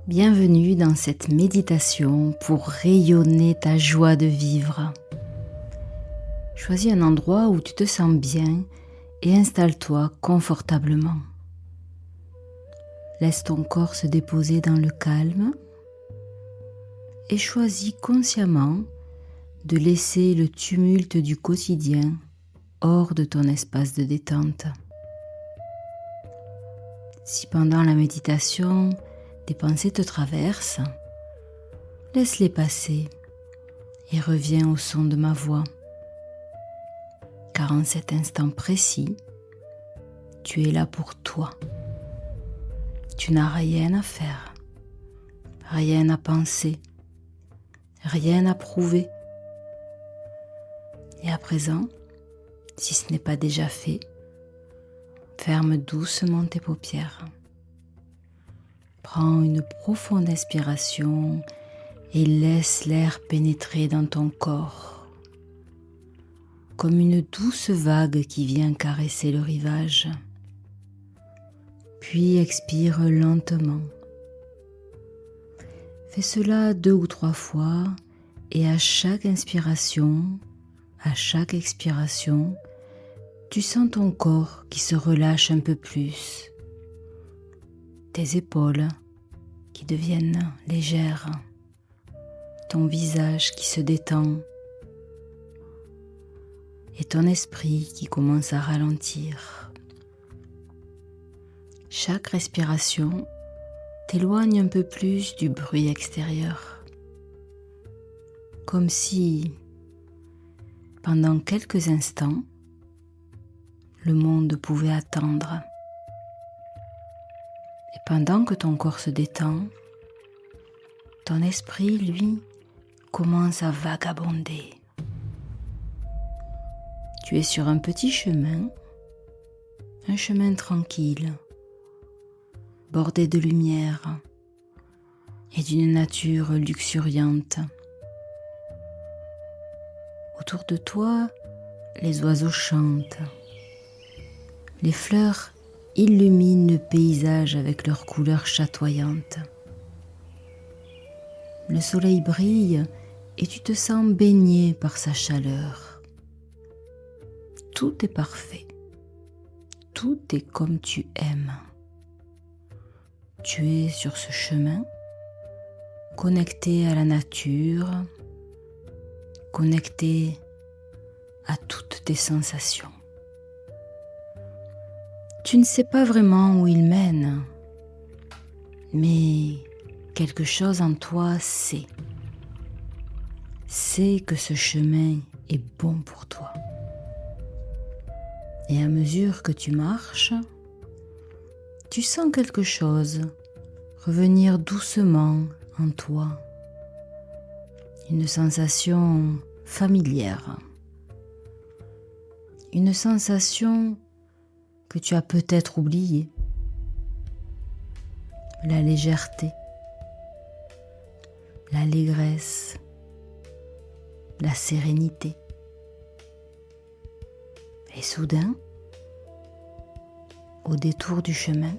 Bienvenue dans cette méditation pour rayonner ta joie de vivre. Choisis un endroit où tu te sens bien et installe-toi confortablement. Laisse ton corps se déposer dans le calme et choisis consciemment de laisser le tumulte du quotidien hors de ton espace de détente. Si pendant la méditation, des pensées te traversent, laisse-les passer et reviens au son de ma voix. Car en cet instant précis, tu es là pour toi. Tu n'as rien à faire, rien à penser, rien à prouver. Et à présent, si ce n'est pas déjà fait, ferme doucement tes paupières. Prends une profonde inspiration et laisse l'air pénétrer dans ton corps, comme une douce vague qui vient caresser le rivage. Puis expire lentement. Fais cela 2 ou 3 fois et à chaque inspiration, à chaque expiration, tu sens ton corps qui se relâche un peu plus. Tes épaules qui deviennent légères, ton visage qui se détend et ton esprit qui commence à ralentir. Chaque respiration t'éloigne un peu plus du bruit extérieur, comme si, pendant quelques instants, le monde pouvait attendre. Et pendant que ton corps se détend, ton esprit, lui, commence à vagabonder. Tu es sur un petit chemin, un chemin tranquille, bordé de lumière et d'une nature luxuriante. Autour de toi, les oiseaux chantent. Les fleurs illuminent le paysage avec leurs couleurs chatoyantes. Le soleil brille et tu te sens baigné par sa chaleur. Tout est parfait. Tout est comme tu aimes. Tu es sur ce chemin, connecté à la nature, connecté à toutes tes sensations. Tu ne sais pas vraiment où il mène, mais quelque chose en toi sait. Sait que ce chemin est bon pour toi. Et à mesure que tu marches, tu sens quelque chose revenir doucement en toi. Une sensation familière. Une sensation que tu as peut-être oubliée. La légèreté, l'allégresse, la sérénité. Et soudain, au détour du chemin,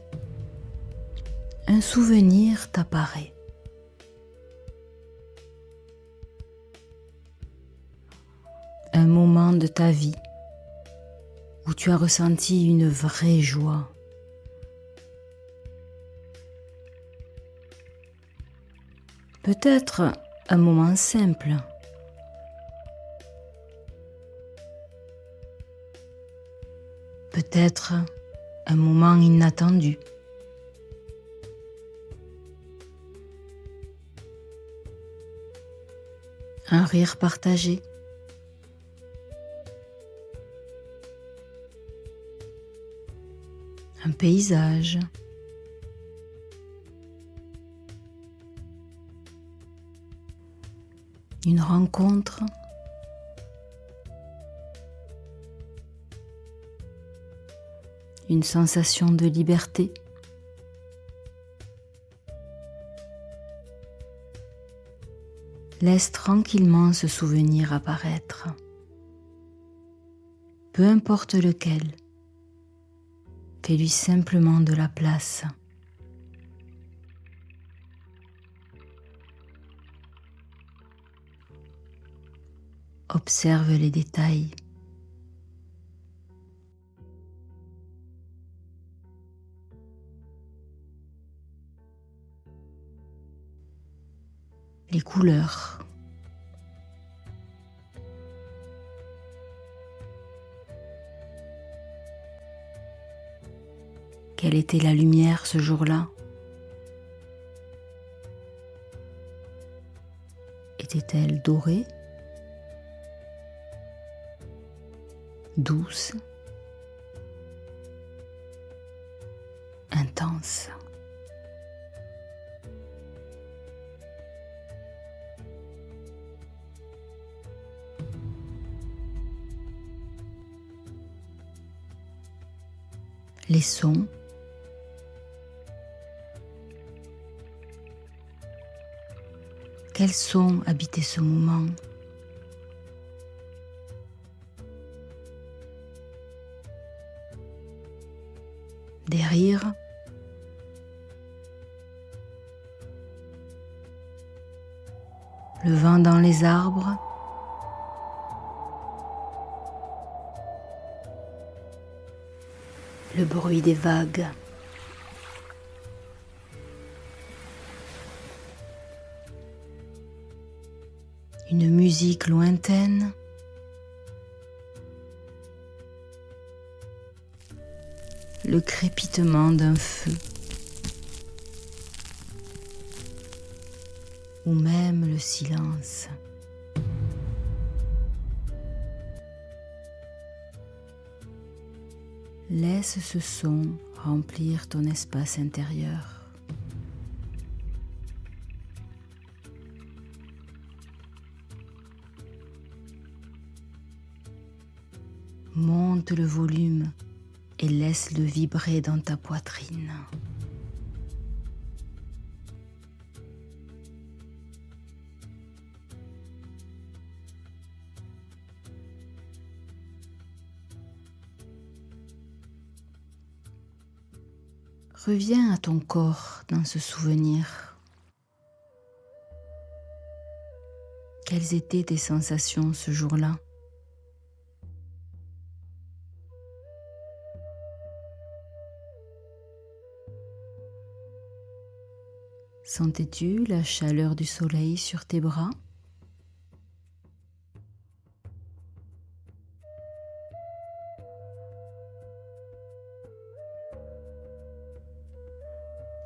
un souvenir t'apparaît. Un moment de ta vie où tu as ressenti une vraie joie. Peut-être un moment simple. Peut-être un moment inattendu. Un rire partagé. Un paysage. Une rencontre. Une sensation de liberté. Laisse tranquillement ce souvenir apparaître. Peu importe lequel. Fais-lui simplement de la place. Observe les détails. Les couleurs. Quelle était la lumière ce jour-là? Était-elle dorée, douce, intense? Les sons. Quels sons habitaient ce moment? Des rires, le vent dans les arbres, le bruit des vagues. Une musique lointaine. Le crépitement d'un feu. Ou même le silence. Laisse ce son remplir ton espace intérieur. Monte le volume et laisse-le vibrer dans ta poitrine. Reviens à ton corps dans ce souvenir. Quelles étaient tes sensations ce jour-là? Sentais-tu la chaleur du soleil sur tes bras?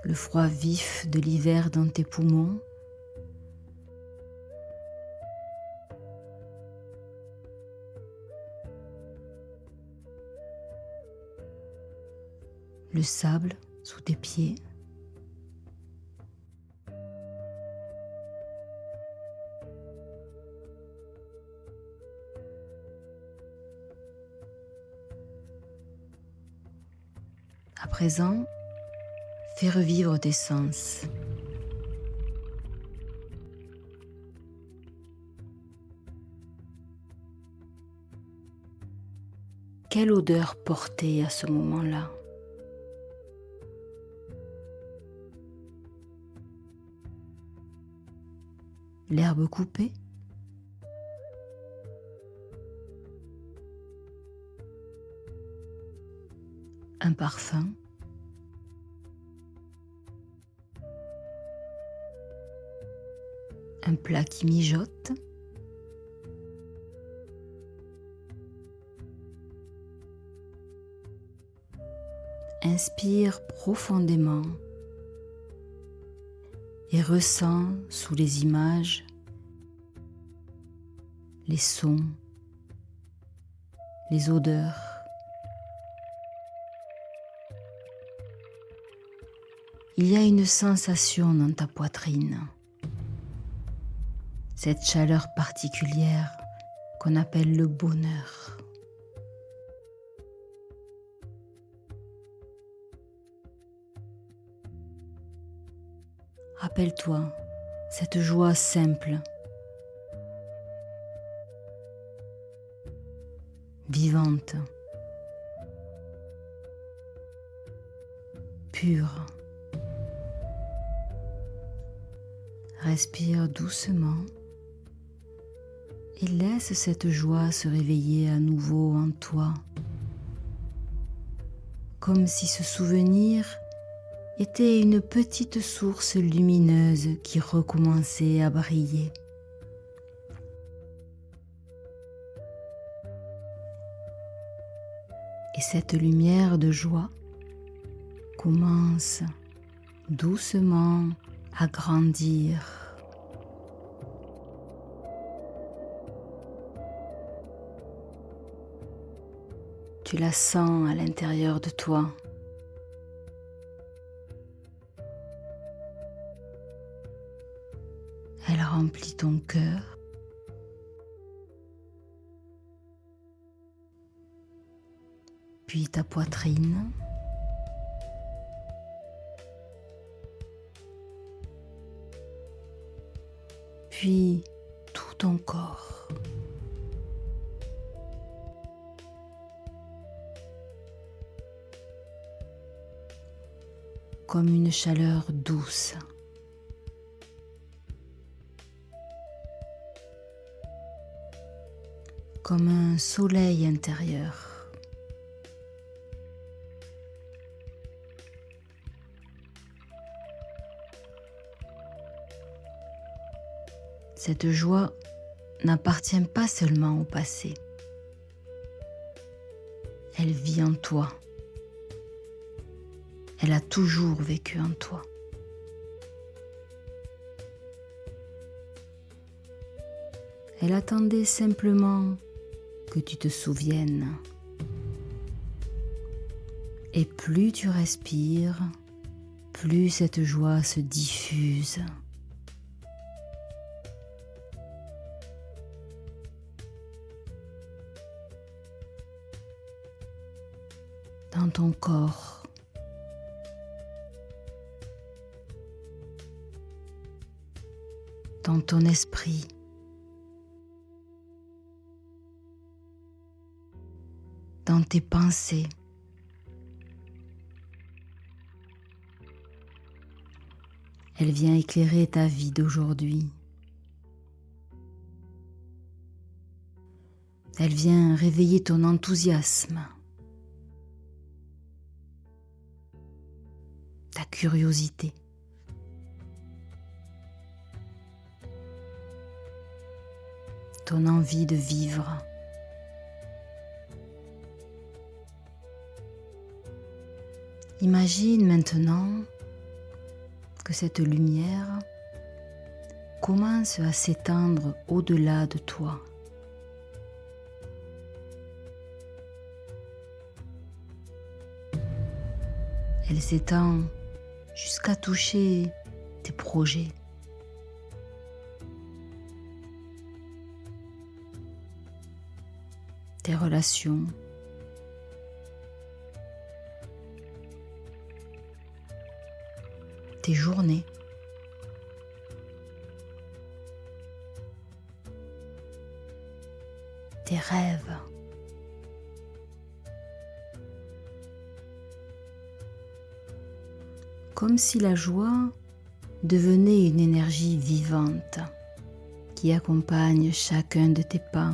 Le froid vif de l'hiver dans tes poumons? Le sable sous tes pieds? À présent, fais revivre tes sens. Quelle odeur porter à ce moment-là? L'herbe coupée? Un parfum? Un plat qui mijote? Inspire profondément et ressens sous les images, les sons, les odeurs. Il y a une sensation dans ta poitrine, cette chaleur particulière qu'on appelle le bonheur. Rappelle-toi cette joie simple, vivante, pure. Respire doucement et laisse cette joie se réveiller à nouveau en toi, comme si ce souvenir était une petite source lumineuse qui recommençait à briller. Et cette lumière de joie commence doucement à grandir. Tu la sens à l'intérieur de toi. Elle remplit ton cœur. Puis ta poitrine. Puis tout ton corps. Comme une chaleur douce. Comme un soleil intérieur. Cette joie n'appartient pas seulement au passé. Elle vit en toi. Elle a toujours vécu en toi. Elle attendait simplement que tu te souviennes. Et plus tu respires, plus cette joie se diffuse. Dans ton corps. Dans ton esprit. Dans tes pensées. Elle vient éclairer ta vie d'aujourd'hui. Elle vient réveiller ton enthousiasme, ta curiosité. Ton envie de vivre. Imagine maintenant que cette lumière commence à s'étendre au-delà de toi. Elle s'étend jusqu'à toucher tes projets. Tes relations. Tes journées. Tes rêves. Comme si la joie devenait une énergie vivante qui accompagne chacun de tes pas.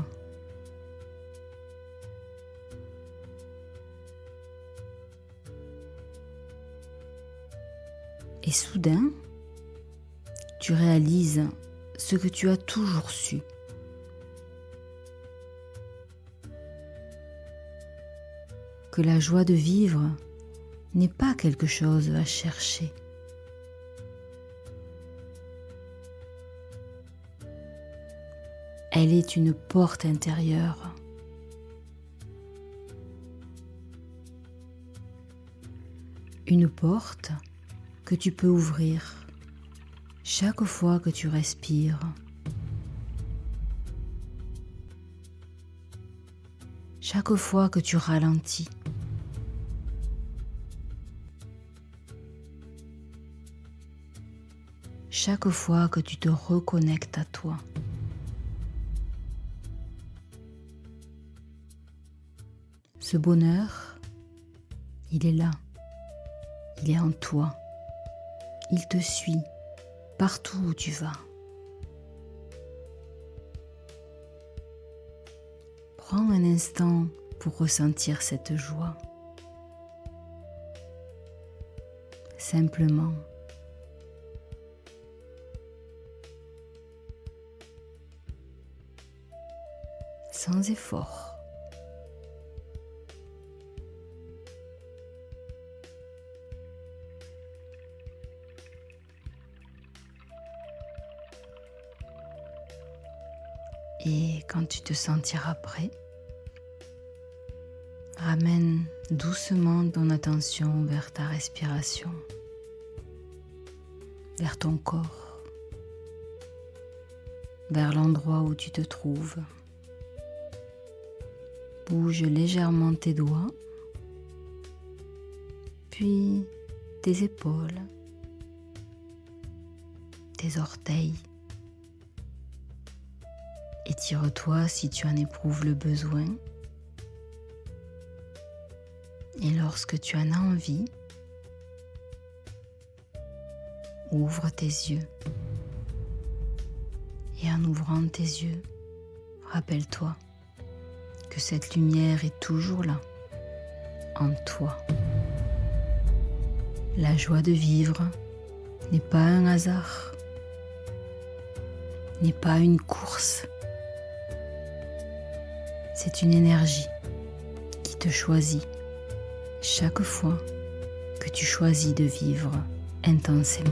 Et soudain, tu réalises ce que tu as toujours su. Que la joie de vivre n'est pas quelque chose à chercher. Elle est une porte intérieure. Une porte que tu peux ouvrir chaque fois que tu respires. Chaque fois que tu ralentis. Chaque fois que tu te reconnectes à toi. Ce bonheur, il est là, il est en toi, il te suit partout où tu vas. Prends un instant pour ressentir cette joie. Simplement. Sans effort. Et quand tu te sentiras prêt, ramène doucement ton attention vers ta respiration, vers ton corps, vers l'endroit où tu te trouves. Bouge légèrement tes doigts, puis tes épaules, tes orteils. Étire-toi si tu en éprouves le besoin. Et lorsque tu en as envie, ouvre tes yeux. Et en ouvrant tes yeux, rappelle-toi que cette lumière est toujours là, en toi. La joie de vivre n'est pas un hasard, n'est pas une course. C'est une énergie qui te choisit chaque fois que tu choisis de vivre intensément.